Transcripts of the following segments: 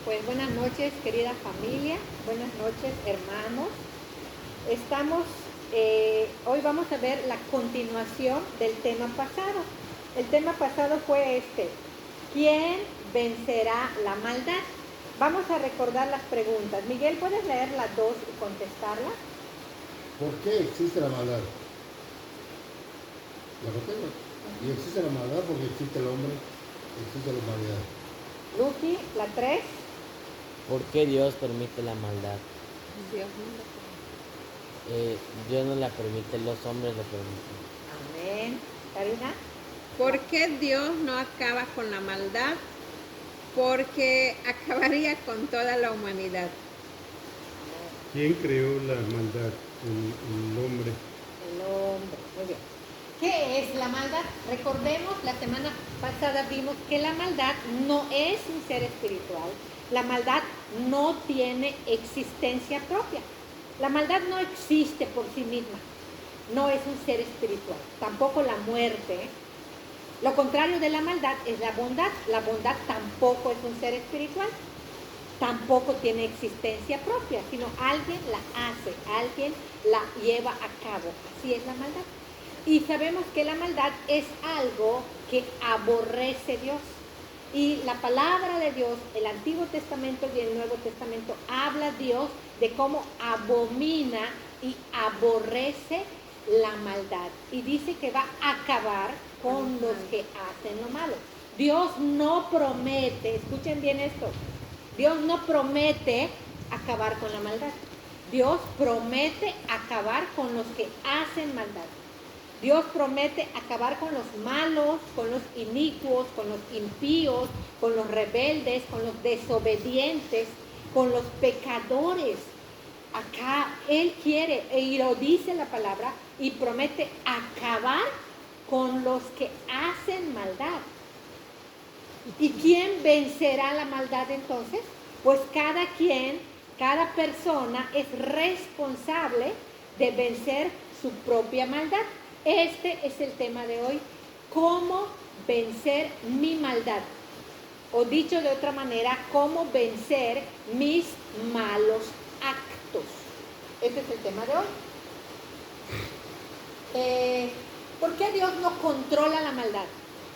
Pues buenas noches, querida familia, buenas noches, hermanos. Hoy vamos a ver la continuación del tema pasado. El tema pasado fue ¿quién vencerá la maldad? Vamos a recordar las preguntas. Miguel, ¿puedes leer las dos y contestarlas? ¿Por qué existe la maldad? La respuesta. Y existe la maldad porque existe el hombre, existe la humanidad. Lucy, la 3. ¿Por qué Dios permite la maldad? Dios Dios no la permite, los hombres la permiten. Amén. Karina. ¿Por qué Dios no acaba con la maldad? Porque acabaría con toda la humanidad. ¿Quién creó la maldad? El hombre. El hombre. Muy bien. ¿Qué es la maldad? Recordemos, la semana pasada vimos que la maldad no es un ser espiritual. La maldad no tiene existencia propia. La maldad no existe por sí misma. No es un ser espiritual. Tampoco la muerte. Lo contrario de la maldad es la bondad. La bondad tampoco es un ser espiritual. Tampoco tiene existencia propia, sino alguien la hace, alguien la lleva a cabo. Así es la maldad. Y sabemos que la maldad es algo que aborrece Dios. Y la palabra de Dios, el Antiguo Testamento y el Nuevo Testamento, habla Dios de cómo abomina y aborrece la maldad. Y dice que va a acabar con los que hacen lo malo. Dios no promete, escuchen bien esto, Dios no promete acabar con la maldad. Dios promete acabar con los que hacen maldad. Dios promete acabar con los malos, con los inicuos, con los impíos, con los rebeldes, con los desobedientes, con los pecadores. Acá Él quiere, y lo dice la palabra, y promete acabar con los que hacen maldad. ¿Y quién vencerá la maldad entonces? Pues cada persona es responsable de vencer su propia maldad. Este es el tema de hoy. ¿Cómo vencer mi maldad? O dicho de otra manera, ¿cómo vencer mis malos actos? Este es el tema de hoy. ¿Por qué Dios no controla la maldad?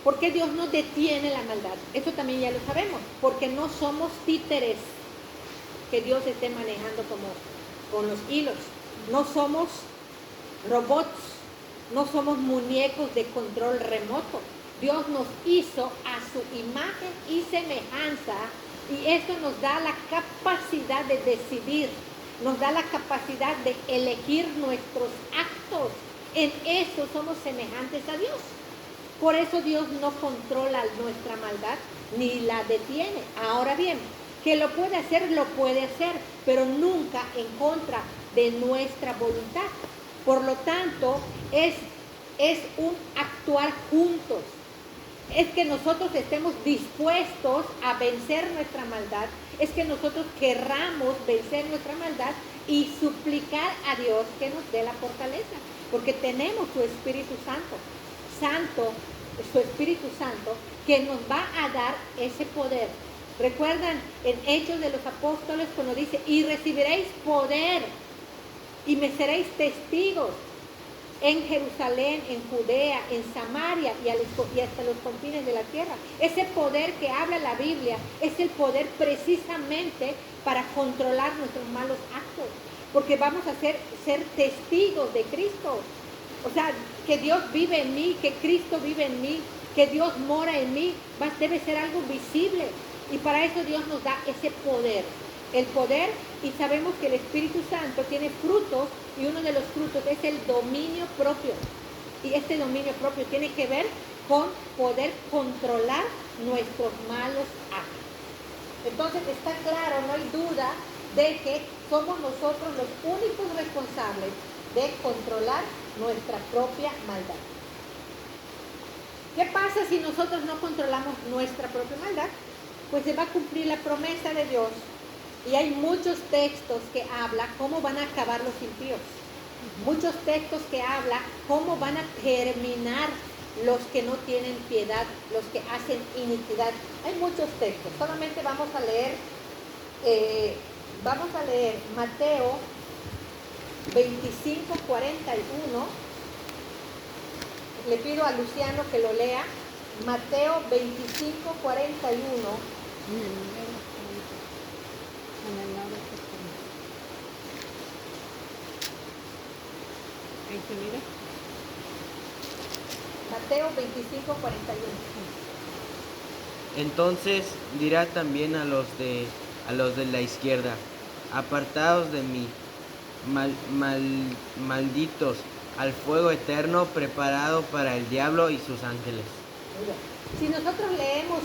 ¿Por qué Dios no detiene la maldad? Eso también ya lo sabemos. Porque no somos títeres que Dios esté manejando como con los hilos. No somos robots. No somos muñecos de control remoto. Dios nos hizo a su imagen y semejanza y esto nos da la capacidad de decidir, nos da la capacidad de elegir nuestros actos. En eso somos semejantes a Dios. Por eso Dios no controla nuestra maldad ni la detiene. Ahora bien, que lo puede hacer, pero nunca en contra de nuestra voluntad. Por lo tanto, es un actuar juntos. Es que nosotros estemos dispuestos a vencer nuestra maldad. Es que nosotros querramos vencer nuestra maldad y suplicar a Dios que nos dé la fortaleza. Porque tenemos su Espíritu Santo, su Espíritu Santo, que nos va a dar ese poder. Recuerdan en Hechos de los Apóstoles cuando dice, y recibiréis poder y me seréis testigos en Jerusalén, en Judea, en Samaria y hasta los confines de la tierra. Ese poder que habla la Biblia es el poder precisamente para controlar nuestros malos actos, porque vamos a ser testigos de Cristo. O sea, que Dios vive en mí, que Cristo vive en mí, que Dios mora en mí, debe ser algo visible. Y para eso Dios nos da ese poder. El poder, y sabemos que el Espíritu Santo tiene frutos, y uno de los frutos es el dominio propio. Y este dominio propio tiene que ver con poder controlar nuestros malos actos. Entonces está claro, no hay duda de que somos nosotros los únicos responsables de controlar nuestra propia maldad. ¿Qué pasa si nosotros no controlamos nuestra propia maldad? Pues se va a cumplir la promesa de Dios. Y hay muchos textos que hablan cómo van a acabar los impíos. Muchos textos que hablan cómo van a terminar los que no tienen piedad, los que hacen iniquidad. Hay muchos textos. Solamente vamos a leer Vamos a leer Mateo 25:41. Le pido a Luciano que lo lea. Mateo 25:41. Ahí se mira. Mateo 25:41. Entonces dirá también a los de la izquierda: apartaos de mí, malditos, al fuego eterno preparado para el diablo y sus ángeles. Muy bien. Si nosotros leemos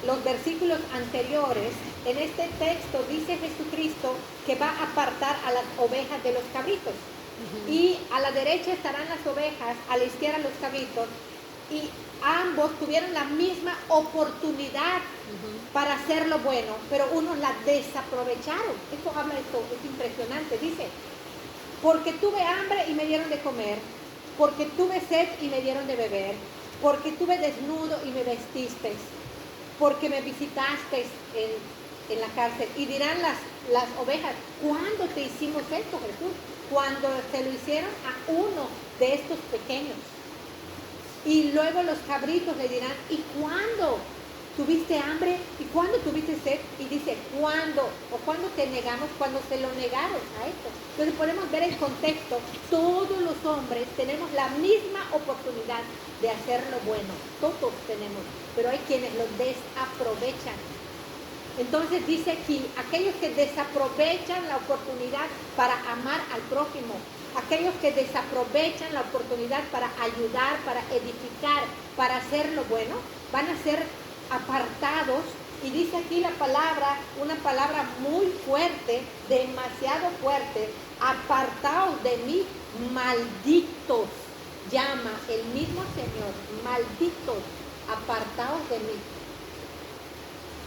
los versículos anteriores, en este texto dice Jesucristo que va a apartar a las ovejas de los cabritos. Y a la derecha estarán las ovejas, a la izquierda los cabritos, y ambos tuvieron la misma oportunidad para hacer lo bueno, pero unos la desaprovecharon. Esto habla, esto es impresionante. Dice: porque tuve hambre y me dieron de comer, porque tuve sed y me dieron de beber, porque tuve desnudo y me vestisteis, porque me visitasteis en la cárcel. Y dirán las ovejas: ¿cuándo te hicimos esto, Jesús? Cuando se lo hicieron a uno de estos pequeños. Y luego los cabritos le dirán: ¿y cuándo tuviste hambre? ¿Y cuándo tuviste sed? Y dice: ¿cuándo? ¿O cuándo te negamos? Cuando se lo negaron a esto. Entonces podemos ver el contexto. Todos los hombres tenemos la misma oportunidad de hacer lo bueno. Todos tenemos. Pero hay quienes lo desaprovechan. Entonces dice aquí: aquellos que desaprovechan la oportunidad para amar al prójimo, aquellos que desaprovechan la oportunidad para ayudar, para edificar, para hacer lo bueno, van a ser apartados. Y dice aquí la palabra, una palabra muy fuerte, demasiado fuerte: apartaos de mí, malditos. Llama el mismo Señor: malditos, apartaos de mí,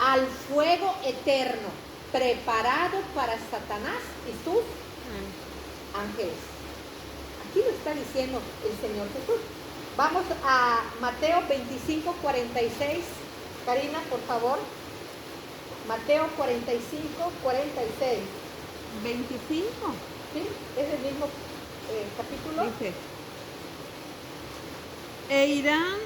al fuego eterno, preparado para Satanás y sus ángeles. Aquí lo está diciendo el Señor Jesús. Vamos a Mateo 25:46. Karina, por favor. Mateo 45:46. 25. ¿Sí? Es el mismo capítulo. Dice: e irán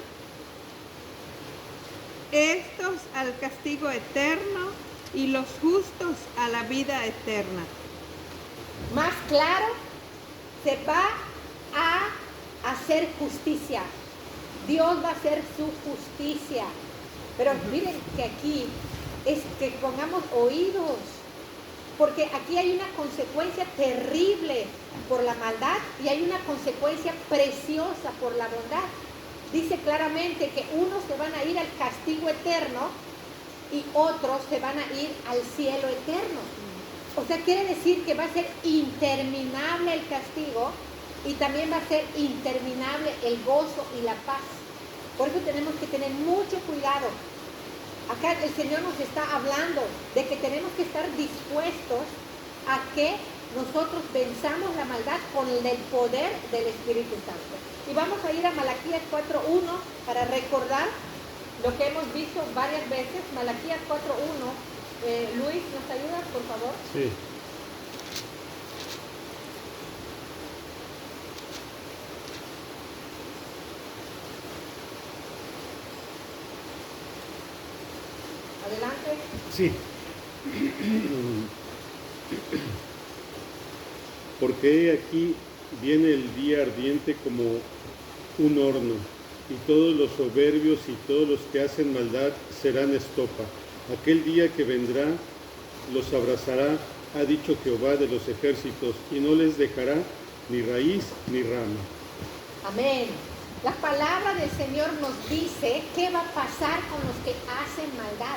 estos al castigo eterno y los justos a la vida eterna. Más claro, se va a hacer justicia. Dios va a hacer su justicia. Pero miren que aquí es que pongamos oídos, porque aquí hay una consecuencia terrible por la maldad y hay una consecuencia preciosa por la bondad. Dice claramente que unos se van a ir al castigo eterno y otros se van a ir al cielo eterno. O sea, quiere decir que va a ser interminable el castigo y también va a ser interminable el gozo y la paz. Por eso tenemos que tener mucho cuidado. Acá el Señor nos está hablando de que tenemos que estar dispuestos a que nosotros venzamos la maldad con el poder del Espíritu Santo. Y vamos a ir a Malaquías 4:1 para recordar lo que hemos visto varias veces. Malaquías 4:1. Luis, ¿nos ayudas, por favor? Sí. Adelante. Sí. Porque aquí viene el día ardiente como un horno, y todos los soberbios y todos los que hacen maldad serán estopa. Aquel día que vendrá los abrazará, ha dicho Jehová de los ejércitos, y no les dejará ni raíz ni rama. Amén. La palabra del Señor nos dice qué va a pasar con los que hacen maldad.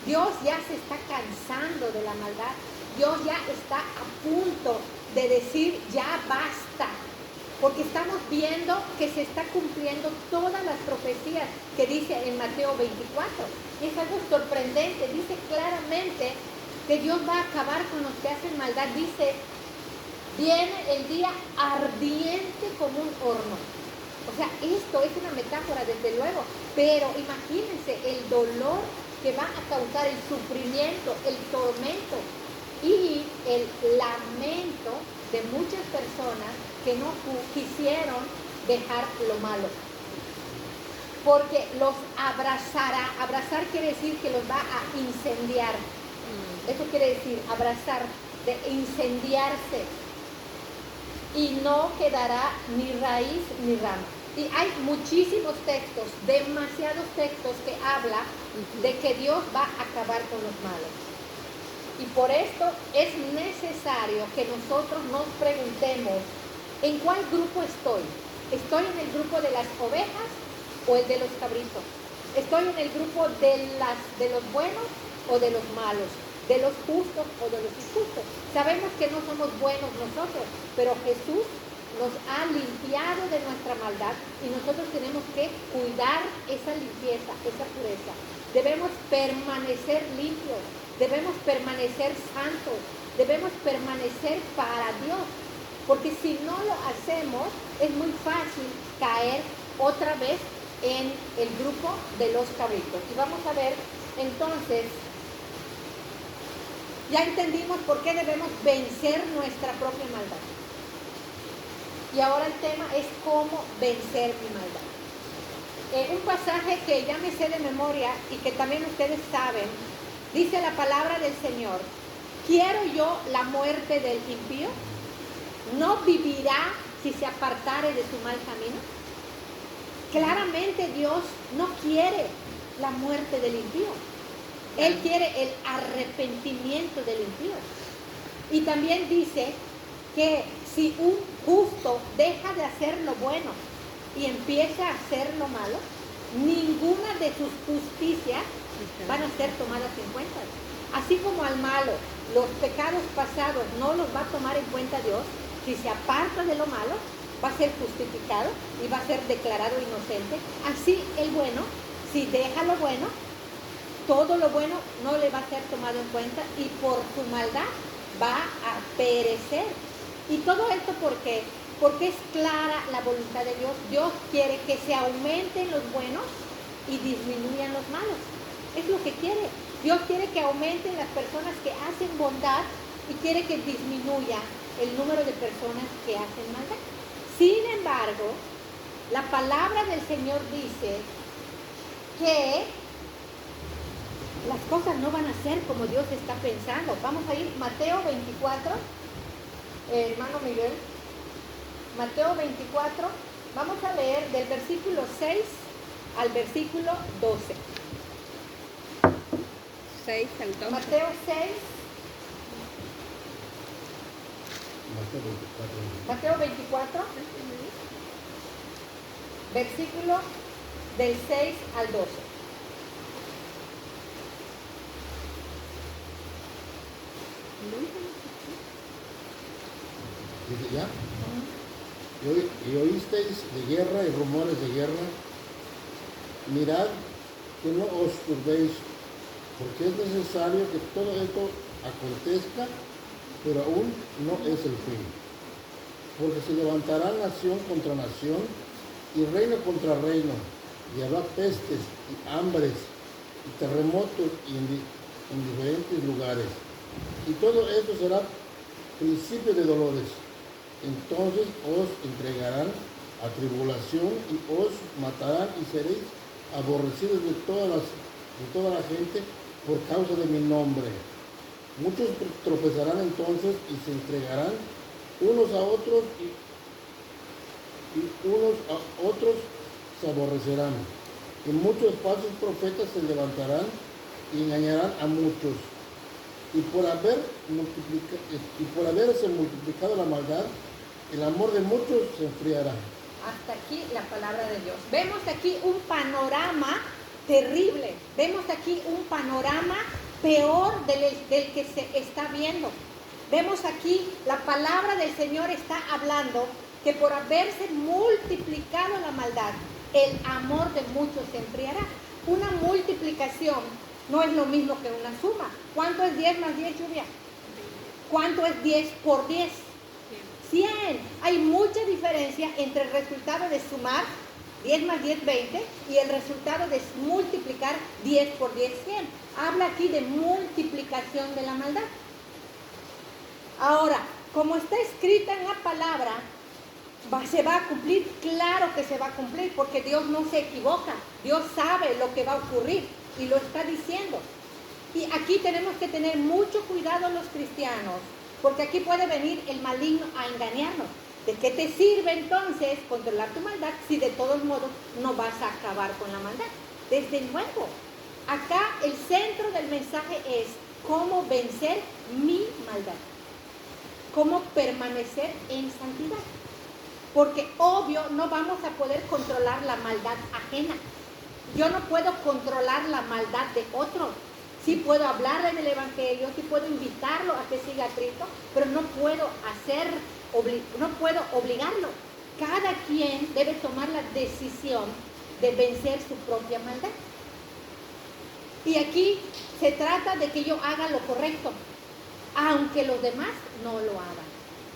Dios ya se está cansando de la maldad. Dios ya está a punto de decir: ya basta. Porque estamos viendo que se está cumpliendo todas las profecías que dice en Mateo 24. Y es algo sorprendente. Dice claramente que Dios va a acabar con los que hacen maldad. Dice: viene el día ardiente como un horno. O sea, esto es una metáfora, desde luego. Pero imagínense el dolor que va a causar el sufrimiento, el tormento y el lamento de muchas personas que no quisieron dejar lo malo. Porque los abrazará. Abrazar quiere decir que los va a incendiar. Eso quiere decir abrazar, de incendiarse. Y no quedará ni raíz ni rama. Y hay muchísimos textos, demasiados textos que habla de que Dios va a acabar con los malos. Y por esto es necesario que nosotros nos preguntemos, ¿en cuál grupo estoy? ¿Estoy en el grupo de las ovejas o el de los cabritos? ¿Estoy en el grupo de los buenos o de los malos? ¿De los justos o de los injustos? Sabemos que no somos buenos nosotros, pero Jesús nos ha limpiado de nuestra maldad y nosotros tenemos que cuidar esa limpieza, esa pureza. Debemos permanecer limpios, debemos permanecer santos, debemos permanecer para Dios, porque si no lo hacemos es muy fácil caer otra vez en el grupo de los cabritos. Y vamos a ver entonces, ya entendimos por qué debemos vencer nuestra propia maldad. Y ahora el tema es cómo vencer mi maldad. Un pasaje que ya me sé de memoria y que también ustedes saben, dice la palabra del Señor: ¿quiero yo la muerte del impío? ¿No vivirá si se apartare de su mal camino? Claramente Dios no quiere la muerte del impío. Él quiere el arrepentimiento del impío. Y también dice que si un justo deja de hacer lo bueno y empieza a hacer lo malo, ninguna de sus justicias van a ser tomadas en cuenta. Así como al malo, los pecados pasados no los va a tomar en cuenta Dios, si se aparta de lo malo, va a ser justificado y va a ser declarado inocente. Así el bueno, si deja lo bueno, todo lo bueno no le va a ser tomado en cuenta y por su maldad va a perecer. Y todo esto ¿por qué? Porque es clara la voluntad de Dios. Dios quiere que se aumenten los buenos y disminuyan los malos. Es lo que quiere. Dios quiere que aumenten las personas que hacen bondad y quiere que disminuya el número de personas que hacen maldad. Sin embargo, la palabra del Señor dice que las cosas no van a ser como Dios está pensando. Vamos a ir Mateo 24, hermano Miguel. Mateo 24, vamos a leer del versículo 6 al versículo 12. 6 al 12. Mateo 6, Mateo 24, versículo del 6 al 12. Dice ya. Y oísteis de guerra y rumores de guerra. Mirad que no os turbéis, porque es necesario que todo esto acontezca, pero aún no es el fin. Porque se levantará nación contra nación y reino contra reino, y habrá pestes y hambres y terremotos en diferentes lugares. Y todo esto será principio de dolores. Entonces os entregarán a tribulación y os matarán y seréis aborrecidos de toda la gente por causa de mi nombre. Muchos tropezarán entonces y se entregarán unos a otros y unos a otros se aborrecerán. Y muchos falsos profetas se levantarán y engañarán a muchos. Y por haberse multiplicado la maldad, el amor de muchos se enfriará. Hasta aquí la palabra de Dios. Vemos aquí un panorama terrible. Vemos aquí un panorama peor del que se está viendo. Vemos aquí la palabra del Señor está hablando que por haberse multiplicado la maldad, el amor de muchos se enfriará. Una multiplicación no es lo mismo que una suma. ¿Cuánto es 10 más 10, Lluvia? ¿Cuánto es 10 por 10? 100. Hay mucha diferencia entre el resultado de sumar 10 más 10, 20, y el resultado de multiplicar 10 por 10, 100. Habla aquí de multiplicación de la maldad. Ahora, como está escrita en la palabra, se va a cumplir, claro que se va a cumplir, porque Dios no se equivoca, Dios sabe lo que va a ocurrir y lo está diciendo. Y aquí tenemos que tener mucho cuidado los cristianos, porque aquí puede venir el maligno a engañarnos. ¿De qué te sirve entonces controlar tu maldad si de todos modos no vas a acabar con la maldad? Desde luego, acá el centro del mensaje es cómo vencer mi maldad, cómo permanecer en santidad. Porque obvio no vamos a poder controlar la maldad ajena. Yo no puedo controlar la maldad de otro. Sí puedo hablarle del evangelio, sí puedo invitarlo a que siga a Cristo, pero no puedo obligarlo. Cada quien debe tomar la decisión de vencer su propia maldad. Y aquí se trata de que yo haga lo correcto, aunque los demás no lo hagan.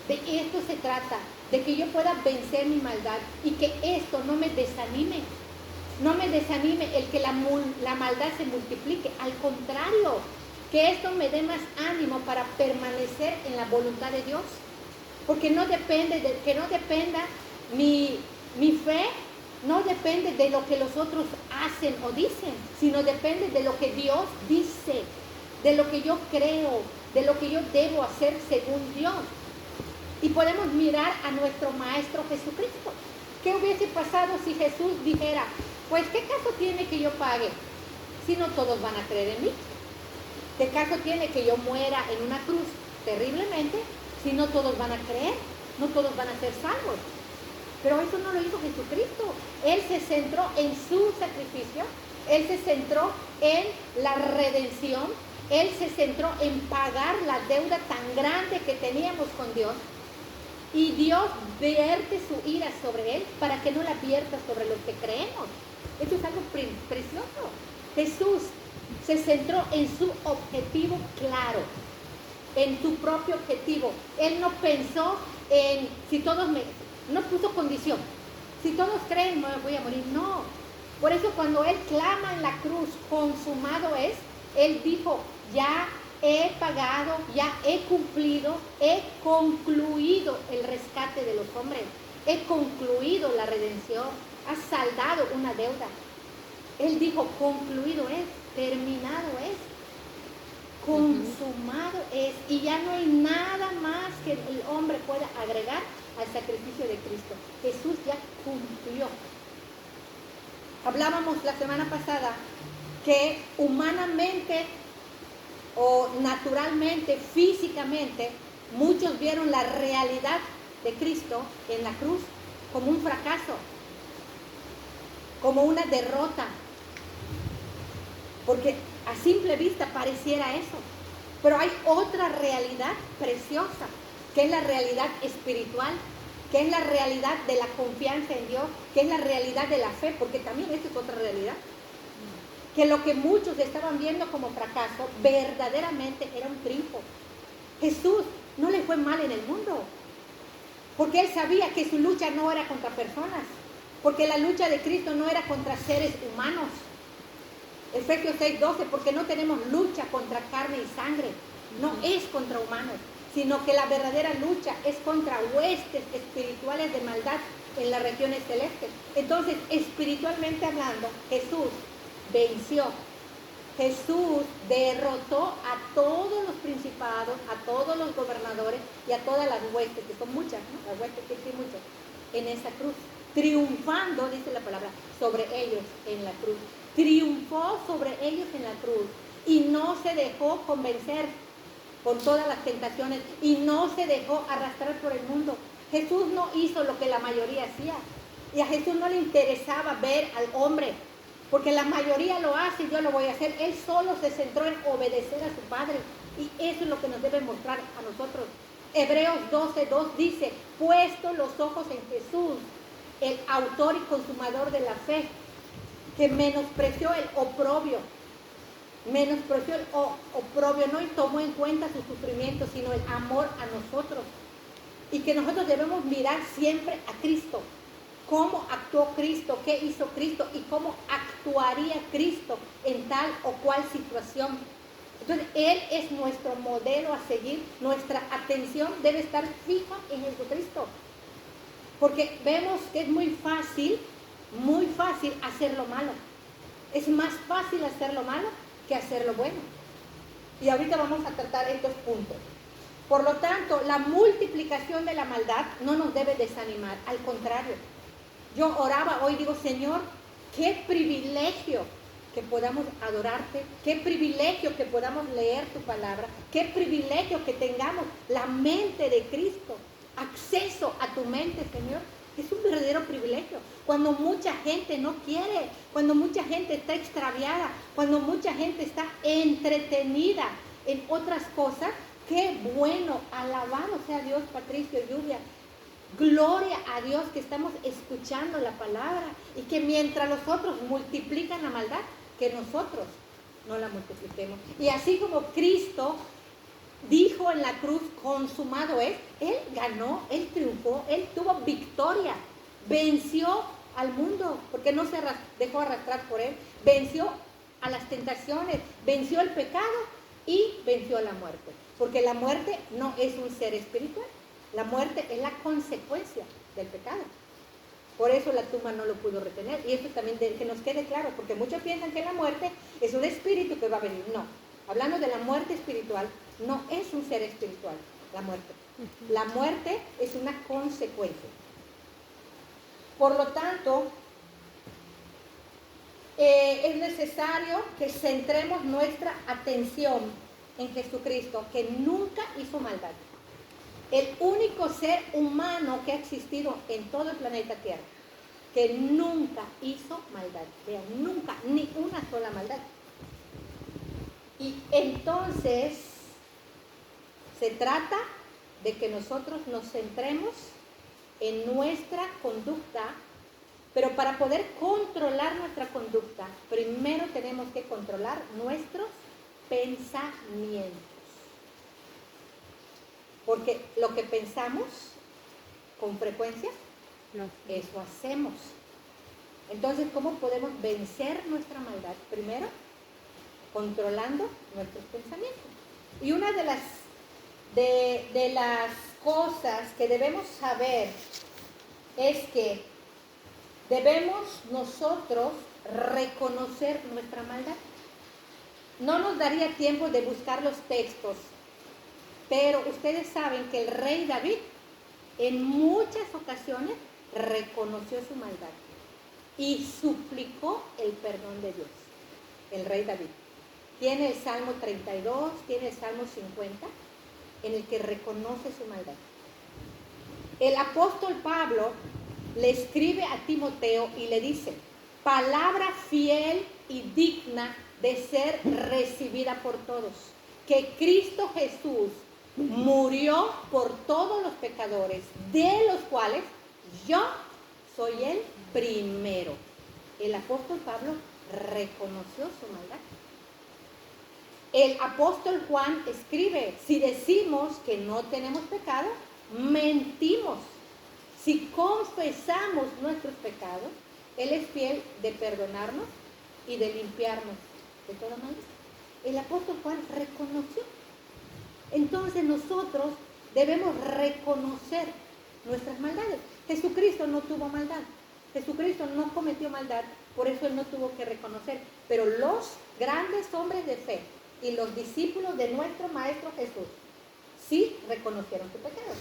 De esto se trata, de que yo pueda vencer mi maldad y que esto no me desanime. No me desanime el que la maldad se multiplique. Al contrario, que esto me dé más ánimo para permanecer en la voluntad de Dios. Porque no dependa mi fe, no depende de lo que los otros hacen o dicen, sino depende de lo que Dios dice, de lo que yo creo, de lo que yo debo hacer según Dios. Y podemos mirar a nuestro Maestro Jesucristo. ¿Qué hubiese pasado si Jesús dijera, pues qué caso tiene que yo pague si no todos van a creer en mí? ¿Qué caso tiene que yo muera en una cruz terriblemente si no todos van a creer? No todos van a ser salvos. Pero eso no lo hizo Jesucristo. Él se centró en su sacrificio, Él se centró en la redención, Él se centró en pagar la deuda tan grande que teníamos con Dios. Y Dios vierte su ira sobre Él para que no la vierta sobre los que creemos. Esto es algo precioso. Jesús se centró en su objetivo claro, en su propio objetivo. Él no pensó en no puso condición. Si todos creen, me voy a morir. No. Por eso cuando Él clama en la cruz, consumado es, Él dijo, ya he pagado, ya he cumplido, he concluido el rescate de los hombres, he concluido la redención, ha saldado una deuda. Él dijo, concluido es, terminado es, consumado es, y ya no hay nada más que el hombre pueda agregar al sacrificio de Cristo. Jesús ya cumplió. Hablábamos la semana pasada que humanamente o naturalmente, físicamente, muchos vieron la realidad de Cristo en la cruz como un fracaso, como una derrota, porque a simple vista pareciera eso. Pero hay otra realidad preciosa, que es la realidad espiritual, que es la realidad de la confianza en Dios, que es la realidad de la fe, porque también esta es otra realidad. Que lo que muchos estaban viendo como fracaso, verdaderamente era un triunfo. Jesús no le fue mal en el mundo, porque Él sabía que su lucha no era contra personas, porque la lucha de Cristo no era contra seres humanos. Efesios 6:12, porque no tenemos lucha contra carne y sangre, no es contra humanos, sino que la verdadera lucha es contra huestes espirituales de maldad en las regiones celestes. Entonces, espiritualmente hablando, Jesús venció. Jesús derrotó a todos los principados, a todos los gobernadores y a todas las huestes, que son muchas, ¿no? Las huestes que hay muchas, en esa cruz, triunfando, dice la palabra, sobre ellos en la cruz. Triunfó sobre ellos en la cruz y no se dejó convencer por todas las tentaciones y no se dejó arrastrar por el mundo. Jesús no hizo lo que la mayoría hacía, y a Jesús no le interesaba ver al hombre, porque la mayoría lo hace y yo lo voy a hacer. Él solo se centró en obedecer a su Padre, y eso es lo que nos debe mostrar a nosotros. Hebreos 12:2 dice, puesto los ojos en Jesús, el autor y consumador de la fe, que menospreció el oprobio, no tomó en cuenta su sufrimiento, sino el amor a nosotros, y que nosotros debemos mirar siempre a Cristo. cómo actuó Cristo, qué hizo Cristo y cómo actuaría Cristo en tal o cual situación. Entonces, Él es nuestro modelo a seguir. Nuestra atención debe estar fija en Jesucristo. Porque vemos que es muy fácil hacer lo malo. Es más fácil hacer lo malo que hacer lo bueno. Y ahorita vamos a tratar estos puntos. Por lo tanto, la multiplicación de la maldad no nos debe desanimar. Al contrario, yo oraba hoy, digo, Señor, qué privilegio que podamos adorarte, qué privilegio que podamos leer tu palabra, qué privilegio que tengamos la mente de Cristo, acceso a tu mente, Señor. Es un verdadero privilegio. Cuando mucha gente no quiere, cuando mucha gente está extraviada, cuando mucha gente está entretenida en otras cosas, qué bueno, alabado sea Dios, Patricio, Lluvia. Gloria a Dios que estamos escuchando la palabra y que mientras los otros multiplican la maldad, que nosotros no la multipliquemos. Y así como Cristo dijo en la cruz, consumado es, Él ganó, Él triunfó, Él tuvo victoria, venció al mundo, porque no se dejó arrastrar por Él, venció a las tentaciones, venció el pecado y venció a la muerte, porque la muerte no es un ser espiritual, la muerte es la consecuencia del pecado. Por eso la tumba no lo pudo retener. Y esto también que nos quede claro, porque muchos piensan que la muerte es un espíritu que va a venir. No, hablando de la muerte espiritual, no es un ser espiritual la muerte. La muerte es una consecuencia. Por lo tanto, es necesario que centremos nuestra atención en Jesucristo, que nunca hizo maldad. El único ser humano que ha existido en todo el planeta Tierra, que nunca hizo maldad. Vean, nunca, ni una sola maldad. Y entonces se trata de que nosotros nos centremos en nuestra conducta, pero para poder controlar nuestra conducta, primero tenemos que controlar nuestros pensamientos. Porque lo que pensamos con frecuencia, eso hacemos. Entonces, ¿cómo podemos vencer nuestra maldad? Primero, controlando nuestros pensamientos. Y una de las cosas que debemos saber es que debemos nosotros reconocer nuestra maldad. No nos daría tiempo de buscar los textos, pero ustedes saben que el rey David en muchas ocasiones reconoció su maldad y suplicó el perdón de Dios. El rey David tiene el Salmo 32, tiene el Salmo 50, en el que reconoce su maldad. El apóstol Pablo le escribe a Timoteo y le dice, palabra fiel y digna de ser recibida por todos, que Cristo Jesús murió por todos los pecadores, de los cuales yo soy el primero. El apóstol Pablo reconoció su maldad. El apóstol Juan escribe, si decimos que no tenemos pecado, mentimos. Si confesamos nuestros pecados, Él es fiel de perdonarnos y de limpiarnos de toda maldad. El apóstol Juan reconoció. Entonces nosotros debemos reconocer nuestras maldades. Jesucristo no tuvo maldad. Jesucristo no cometió maldad, por eso Él no tuvo que reconocer. Pero los grandes hombres de fe y los discípulos de nuestro Maestro Jesús sí reconocieron su pecado.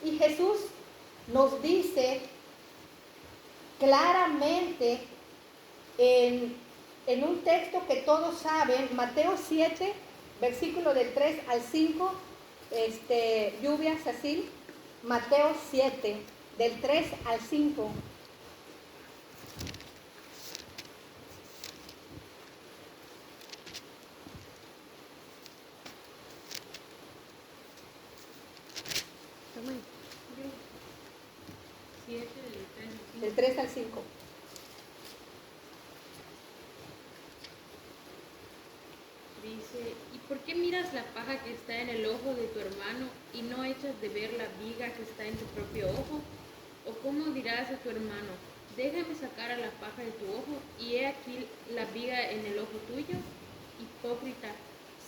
Y Jesús nos dice claramente en un texto que todos saben, Mateo 7, versículo del 3 al 5, Lluvias así, Mateo 7, del 3 al 5. Del 3 al 5. Dice, ¿y por qué miras la paja que está en el ojo de tu hermano y no echas de ver la viga que está en tu propio ojo? ¿O cómo dirás a tu hermano, déjame sacar a la paja de tu ojo, y he aquí la viga en el ojo tuyo. Hipócrita,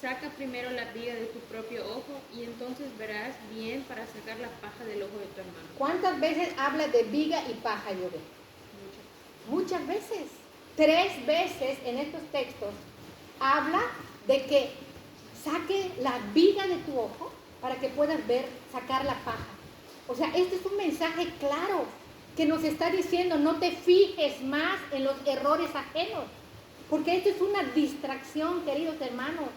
saca primero la viga de tu propio ojo, y entonces verás bien para sacar la paja del ojo de tu hermano. ¿Cuántas veces habla de viga y paja, Yobe? Muchas veces. 3 veces en estos textos habla de que saque la viga de tu ojo para que puedas ver, sacar la paja. O sea, este es un mensaje claro que nos está diciendo, no te fijes más en los errores ajenos, porque esto es una distracción, queridos hermanos.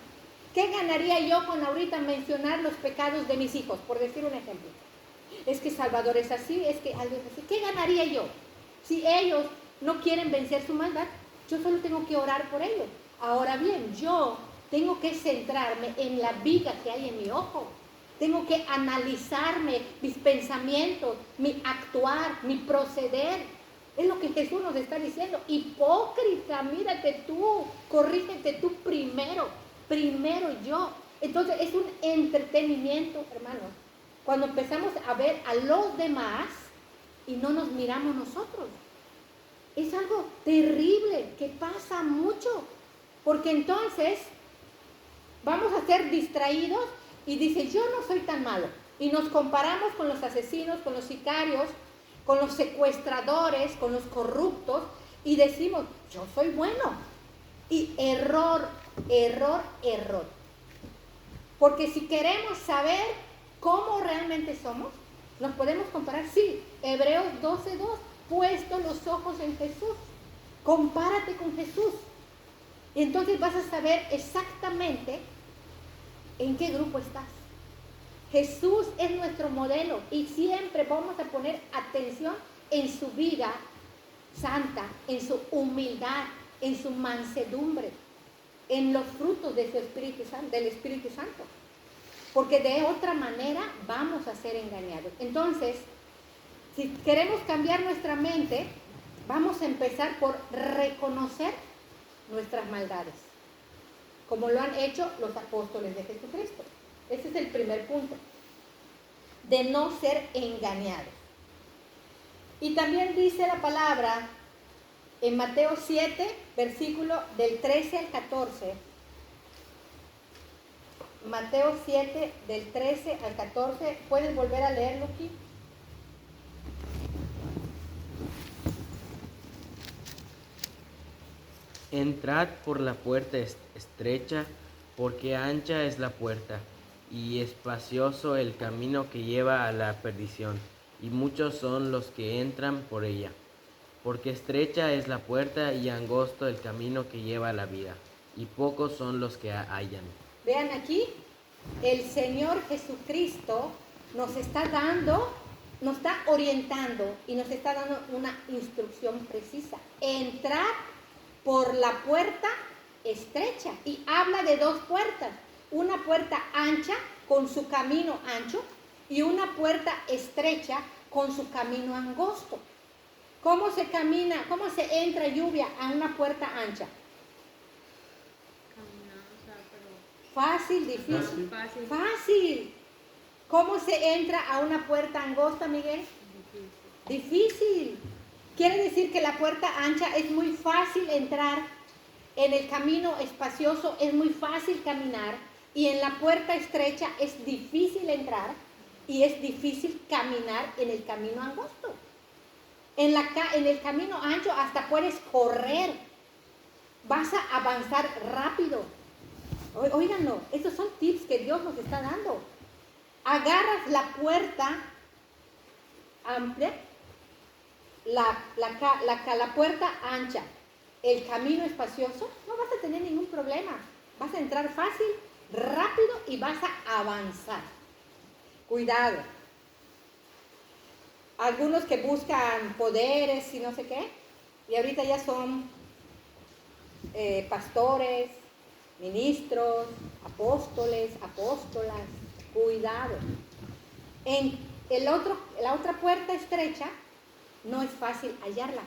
¿Qué ganaría yo con ahorita mencionar los pecados de mis hijos, por decir un ejemplo? Es que Salvador es así, es que algo es así. ¿Qué ganaría yo? Si ellos no quieren vencer su maldad, yo solo tengo que orar por ellos. Ahora bien, yo tengo que centrarme en la viga que hay en mi ojo. Tengo que analizarme mis pensamientos, mi actuar, mi proceder. Es lo que Jesús nos está diciendo. Hipócrita, mírate tú, corrígete tú primero yo. Entonces es un entretenimiento, hermanos, cuando empezamos a ver a los demás y no nos miramos nosotros. Es algo terrible que pasa mucho, porque entonces vamos a ser distraídos y dice, yo no soy tan malo. Y nos comparamos con los asesinos, con los sicarios, con los secuestradores, con los corruptos, y decimos, yo soy bueno. Y error. Porque si queremos saber cómo realmente somos, nos podemos comparar. Sí, Hebreos 12:2, puesto los ojos en Jesús. Compárate con Jesús. Y entonces vas a saber exactamente en qué grupo estás. Jesús es nuestro modelo y siempre vamos a poner atención en su vida santa, en su humildad, en su mansedumbre, en los frutos de su Espíritu Santo, del Espíritu Santo. Porque de otra manera vamos a ser engañados. Entonces, si queremos cambiar nuestra mente, vamos a empezar por reconocer nuestras maldades, como lo han hecho los apóstoles de Jesucristo. Ese es el primer punto, de no ser engañados. Y también dice la palabra en Mateo 7, versículo del 13 al 14. Mateo 7, del 13 al 14. ¿Puedes volver a leerlo aquí? Entrad por la puerta estrecha, porque ancha es la puerta, y espacioso el camino que lleva a la perdición, y muchos son los que entran por ella. Porque estrecha es la puerta y angosto el camino que lleva a la vida, y pocos son los que hallan. Vean aquí, el Señor Jesucristo nos está dando, nos está orientando y nos está dando una instrucción precisa. Entrar por la puerta estrecha, y habla de 2 puertas, una puerta ancha con su camino ancho y una puerta estrecha con su camino angosto. ¿Cómo se camina, cómo se entra, Lluvia, a una puerta ancha? Fácil, difícil. Fácil. ¿Cómo se entra a una puerta angosta, Miguel? Difícil. Quiere decir que la puerta ancha es muy fácil entrar, en el camino espacioso es muy fácil caminar, y en la puerta estrecha es difícil entrar y es difícil caminar en el camino angosto. En el camino ancho hasta puedes correr, vas a avanzar rápido. Óiganlo, estos son tips que Dios nos está dando. Agarras la puerta amplia, la puerta ancha, el camino espacioso, no vas a tener ningún problema. Vas a entrar fácil, rápido y vas a avanzar. Cuidado. Algunos que buscan poderes y no sé qué, y ahorita ya son pastores, ministros, apóstoles, apóstolas. Cuidado. En la otra puerta estrecha no es fácil hallarla,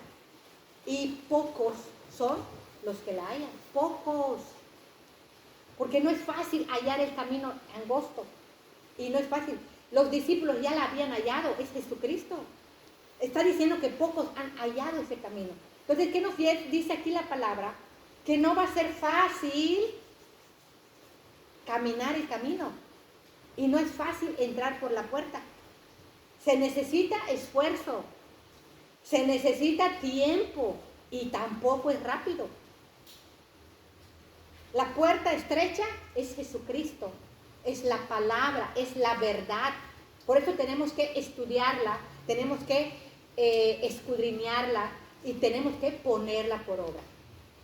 y pocos son los que la hallan. Pocos. Porque no es fácil hallar el camino angosto, y no es fácil. Los discípulos ya la habían hallado, es Jesucristo. Está diciendo que pocos han hallado ese camino. Entonces, ¿qué nos dice aquí la palabra? Que no va a ser fácil caminar el camino. Y no es fácil entrar por la puerta. Se necesita esfuerzo. Se necesita tiempo. Y tampoco es rápido. La puerta estrecha es Jesucristo. Es la palabra, es la verdad. Por eso tenemos que estudiarla, tenemos que escudriñarla y tenemos que ponerla por obra.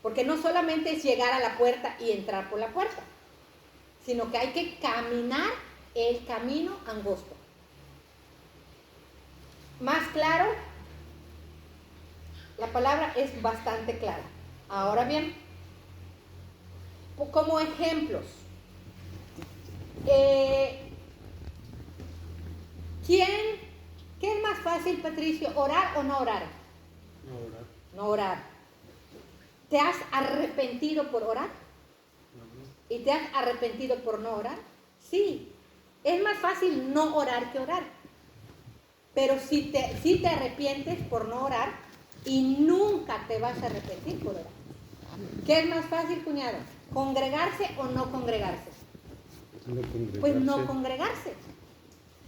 Porque no solamente es llegar a la puerta y entrar por la puerta, sino que hay que caminar el camino angosto. Más claro, la palabra es bastante clara. Ahora bien, como ejemplos, ¿qué es más fácil, Patricio, orar o no orar? No orar. No orar. ¿Te has arrepentido por orar? No. ¿Y te has arrepentido por no orar? Sí. Es más fácil no orar que orar. Pero si te arrepientes por no orar y nunca te vas a arrepentir por orar. ¿Qué es más fácil, cuñado? ¿Congregarse o no congregarse? No congregarse. Pues no congregarse.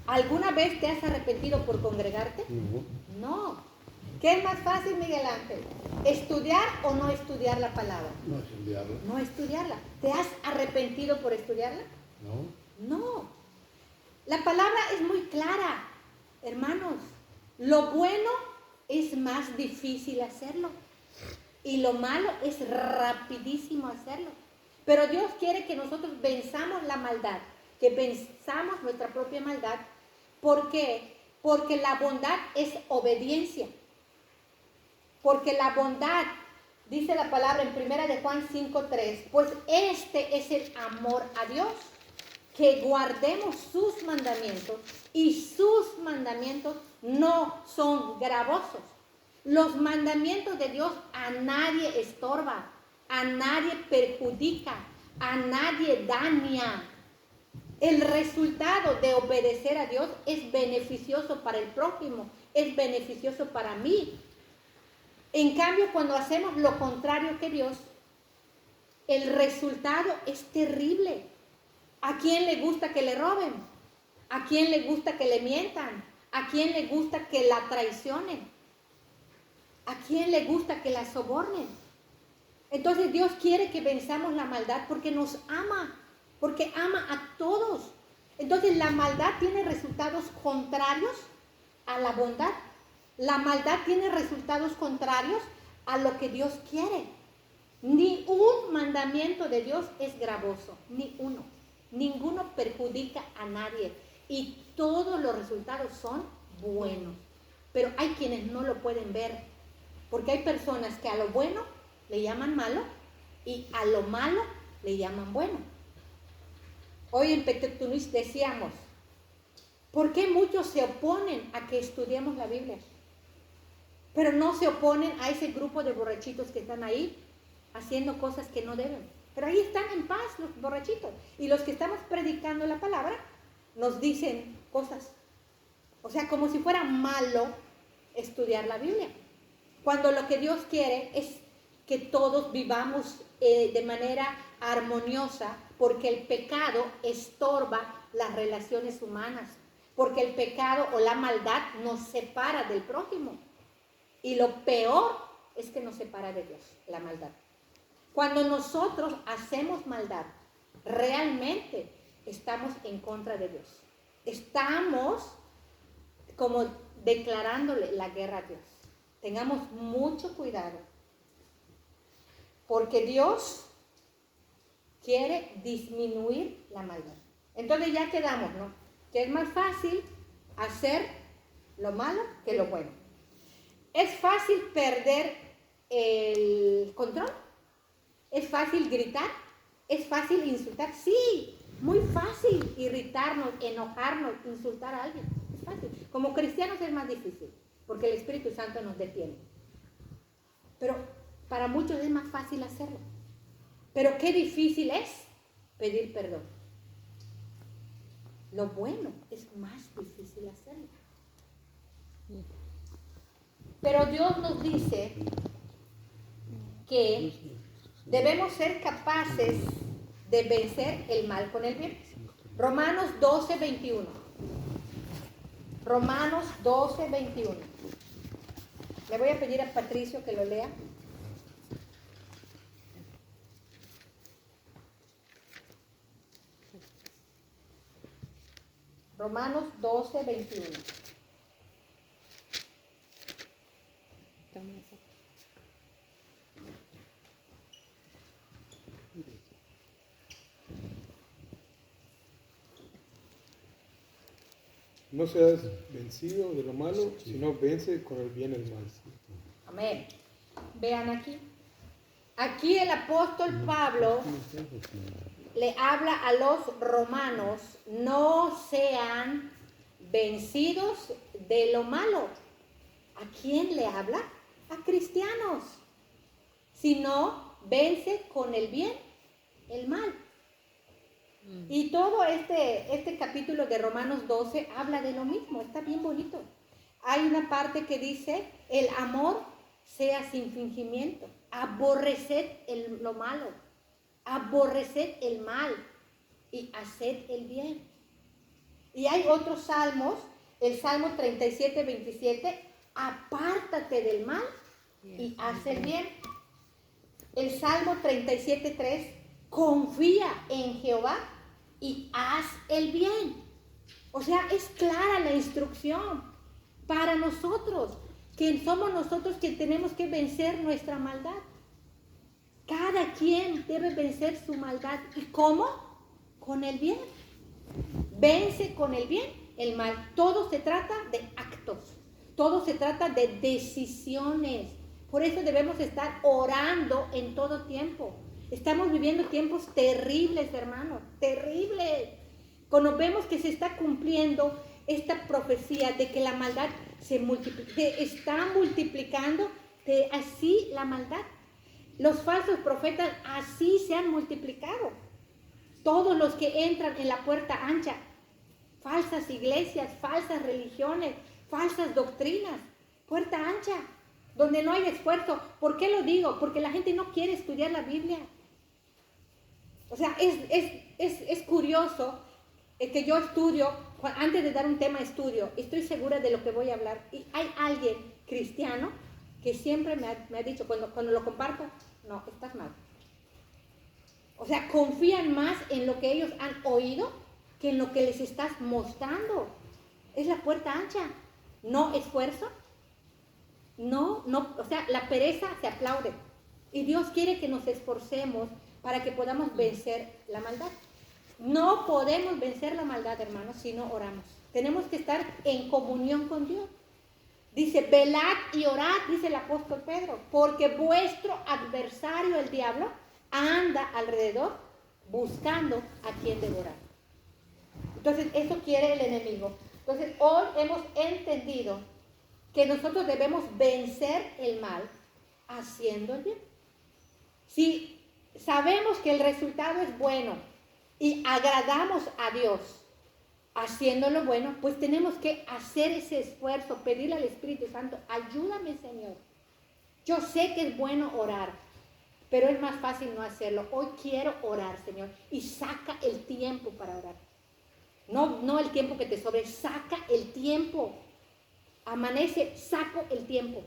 ¿Alguna vez te has arrepentido por congregarte? No. No. ¿Qué es más fácil, Miguel Ángel? ¿Estudiar o no estudiar la palabra? No estudiarlo. No estudiarla. ¿Te has arrepentido por estudiarla? No. No. La palabra es muy clara, hermanos. Lo bueno es más difícil hacerlo. Y lo malo es rapidísimo hacerlo. Pero Dios quiere que nosotros venzamos la maldad, que venzamos nuestra propia maldad. ¿Por qué? Porque la bondad es obediencia. Porque la bondad, dice la palabra en 1 de Juan 5:3, pues este es el amor a Dios, que guardemos sus mandamientos, y sus mandamientos no son gravosos. Los mandamientos de Dios a nadie estorba, a nadie perjudica, a nadie daña. El resultado de obedecer a Dios es beneficioso para el prójimo, es beneficioso para mí. En cambio, cuando hacemos lo contrario que Dios, el resultado es terrible. ¿A quién le gusta que le roben? ¿A quién le gusta que le mientan? ¿A quién le gusta que la traicionen? ¿A quién le gusta que la sobornen? Entonces Dios quiere que venzamos la maldad porque nos ama, porque ama a todos. Entonces la maldad tiene resultados contrarios a la bondad. La maldad tiene resultados contrarios a lo que Dios quiere. Ni un mandamiento de Dios es gravoso, ni uno. Ninguno perjudica a nadie y todos los resultados son buenos. Pero hay quienes no lo pueden ver, porque hay personas que a lo bueno le llaman malo y a lo malo le llaman bueno. Hoy en Petectunís decíamos, ¿por qué muchos se oponen a que estudiemos la Biblia? Pero no se oponen a ese grupo de borrachitos que están ahí haciendo cosas que no deben. Pero ahí están en paz los borrachitos. Y los que estamos predicando la palabra nos dicen cosas. O sea, como si fuera malo estudiar la Biblia. Cuando lo que Dios quiere es que todos vivamos de manera armoniosa, porque el pecado estorba las relaciones humanas. Porque el pecado o la maldad nos separa del prójimo. Y lo peor es que nos separa de Dios, la maldad. Cuando nosotros hacemos maldad, realmente estamos en contra de Dios. Estamos como declarándole la guerra a Dios. Tengamos mucho cuidado, porque Dios quiere disminuir la maldad. Entonces ya quedamos, ¿no? Que es más fácil hacer lo malo que lo bueno. ¿Es fácil perder el control? ¿Es fácil gritar? ¿Es fácil insultar? Sí, muy fácil irritarnos, enojarnos, insultar a alguien. Es fácil. Como cristianos es más difícil, porque el Espíritu Santo nos detiene. Pero para muchos es más fácil hacerlo. Pero qué difícil es pedir perdón. Lo bueno es más difícil hacerlo. Pero Dios nos dice que debemos ser capaces de vencer el mal con el bien. Romanos 12, 21. Romanos 12, 21. Le voy a pedir a Patricio que lo lea. Romanos 12, 21. No seas vencido de lo malo, sino vence con el bien el mal. Amén. Vean aquí. Aquí el apóstol Pablo le habla a los romanos: no sean vencidos de lo malo. ¿A quién le habla? A cristianos. Sino vence con el bien el mal. Y todo este capítulo de Romanos 12 habla de lo mismo, está bien bonito. Hay una parte que dice: el amor sea sin fingimiento, aborreced lo malo, aborreced el mal y haced el bien. Y hay otros salmos, el Salmo 37, 27, apártate del mal y haz el bien. El Salmo 37, 3, confía en Jehová y haz el bien. O sea, es clara la instrucción para nosotros, que somos nosotros que tenemos que vencer nuestra maldad. Cada quien debe vencer su maldad. ¿Y cómo? Con el bien. Vence con el bien el mal. Todo se trata de actos. Todo se trata de decisiones. Por eso debemos estar orando en todo tiempo. Estamos viviendo tiempos terribles, hermanos, terribles. Cuando vemos que se está cumpliendo esta profecía de que la maldad se está multiplicando, así la maldad. Los falsos profetas así se han multiplicado. Todos los que entran en la puerta ancha, falsas iglesias, falsas religiones, falsas doctrinas, puerta ancha, donde no hay esfuerzo. ¿Por qué lo digo? Porque la gente no quiere estudiar la Biblia. O sea, es curioso que yo estudio, antes de dar un tema estudio, estoy segura de lo que voy a hablar. Y hay alguien cristiano que siempre me ha dicho, cuando lo comparto: no, estás mal. O sea, confían más en lo que ellos han oído que en lo que les estás mostrando. Es la puerta ancha. No esfuerzo. No, o sea, la pereza se aplaude. Y Dios quiere que nos esforcemos para que podamos vencer la maldad. No podemos vencer la maldad, hermanos, si no oramos. Tenemos que estar en comunión con Dios. Dice: velad y orad, dice el apóstol Pedro, porque vuestro adversario, el diablo, anda alrededor buscando a quien devorar. Entonces, eso quiere el enemigo. Entonces, hoy hemos entendido que nosotros debemos vencer el mal haciendo el bien. Si sabemos que el resultado es bueno y agradamos a Dios haciendo lo bueno, pues tenemos que hacer ese esfuerzo, pedirle al Espíritu Santo: ayúdame, Señor. Yo sé que es bueno orar, pero es más fácil no hacerlo. Hoy quiero orar, Señor, y saca el tiempo para orar. No el tiempo que te sobre, saca el tiempo. Amanece, saco el tiempo.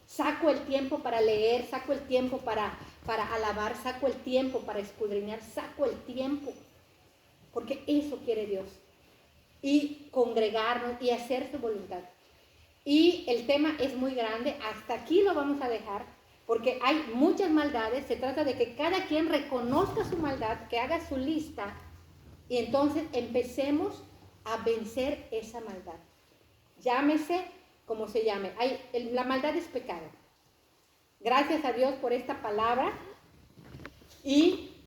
Saco el tiempo para leer, saco el tiempo para alabar, saco el tiempo para escudriñar, saco el tiempo. Porque eso quiere Dios. Y congregarnos y hacer su voluntad. Y el tema es muy grande, hasta aquí lo vamos a dejar, porque hay muchas maldades. Se trata de que cada quien reconozca su maldad, que haga su lista, y entonces empecemos a vencer esa maldad. Llámese como se llame. La maldad es pecado. Gracias a Dios por esta palabra. Y